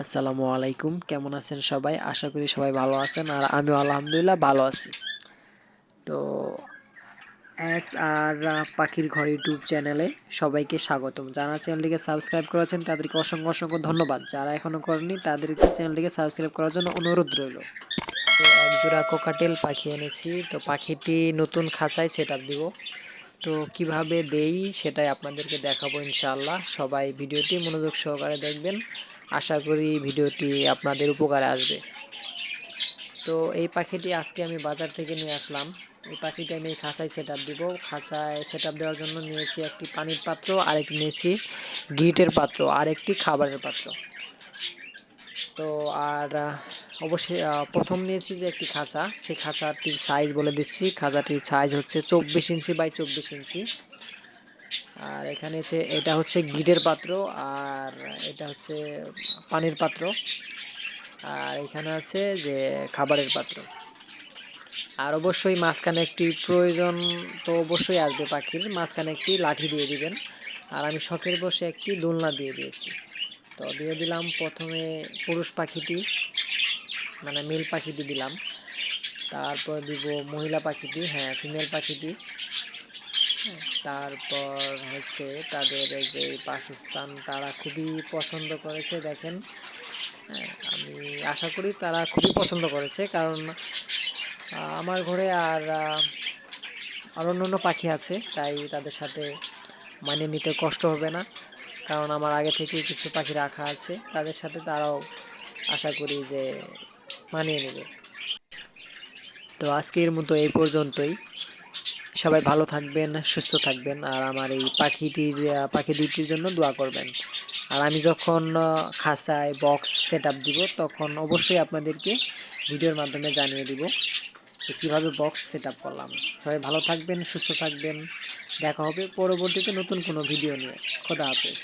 আসসালামু আলাইকুম, কেমন আছেন সবাই? আশা করি সবাই ভালো আছেন আর আমিও আলহামদুলিল্লাহ ভালো আছি। তো এস আর পাখির ঘর ইউটিউব চ্যানেলে সবাইকে স্বাগতম। যারা চ্যানেলটিকে সাবস্ক্রাইব করেছেন তাদেরকে অসংখ্য অসংখ্য ধন্যবাদ। যারা এখনও করেনি তাদেরকে চ্যানেলটিকে সাবস্ক্রাইব করার জন্য অনুরোধ রইল। তো এক জোড়া কোকাটেল পাখি এনেছি, তো পাখিটি নতুন খাঁচায় সেট আপ দিব। তো কিভাবে দেই সেটাই আপনাদেরকে দেখাবো ইনশাআল্লাহ। সবাই ভিডিওটি মনোযোগ সহকারে দেখবেন, আশা করি ভিডিওটি আপনাদের উপকারে আসবে। তো এই পাখিটি আজকে আমি বাজার থেকে নিয়ে আসলাম। এই পাখিটি আমি খাঁচায় সেট আপ দিব। খাঁচায় সেট আপ দেওয়ার জন্য নিয়েছি একটি পানির পাত্র, আরেকটি নিয়েছি গিটের পাত্র, আর একটি খাবারের পাত্র। তো আর অবশ্যই প্রথম নিয়েছি যে একটি খাঁচা, সেই খাঁচাটির সাইজ বলে দিচ্ছি। খাঁচাটির সাইজ হচ্ছে 24 ইঞ্চি বাই 24 ইঞ্চি। আর এখানে হচ্ছে এটা হচ্ছে গিটের পাত্র, আর এটা হচ্ছে পানির পাত্র, আর এখানে আছে যে খাবারের পাত্র। আর অবশ্যই মাঝখানে একটি প্রয়োজন তো অবশ্যই আসবে পাখির, মাঝখানে একটি লাঠি দিয়ে দিবেন। আর আমি শখের বসে একটি দোলনা দিয়ে দিয়েছি। তো দিয়ে দিলাম প্রথমে পুরুষ পাখিটি, মানে মেল পাখিটি দিলাম। তারপর দিব মহিলা পাখিটি, হ্যাঁ ফিমেল পাখিটি। তারপর হচ্ছে তাদের যে বাসস্থান তারা খুবই পছন্দ করেছে, দেখেন। আমি আশা করি তারা খুবই পছন্দ করেছে, কারণ আমার ঘরে আর অন্য পাখি আছে, তাই তাদের সাথে মানিয়ে নিতে কষ্ট হবে না। কারণ আমার আগে থেকেই কিছু পাখি রাখা আছে, তাদের সাথে তারাও আশা করি যে মানিয়ে নেবে। তো আজকের মতো এই পর্যন্তই। সবাই ভালো থাকবেন, সুস্থ থাকবেন, আর আমার এই পাখি দুইটির জন্য দোয়া করবেন। আর আমি যখন খাঁচায় বক্স সেট আপ দিব তখন অবশ্যই আপনাদেরকে ভিডিওর মাধ্যমে জানিয়ে দিব যে কীভাবে বক্স সেট আপ করলাম। সবাই ভালো থাকবেন, সুস্থ থাকবেন। দেখা হবে পরবর্তীতে নতুন কোনো ভিডিও নিয়ে। খোদা হাফেজ।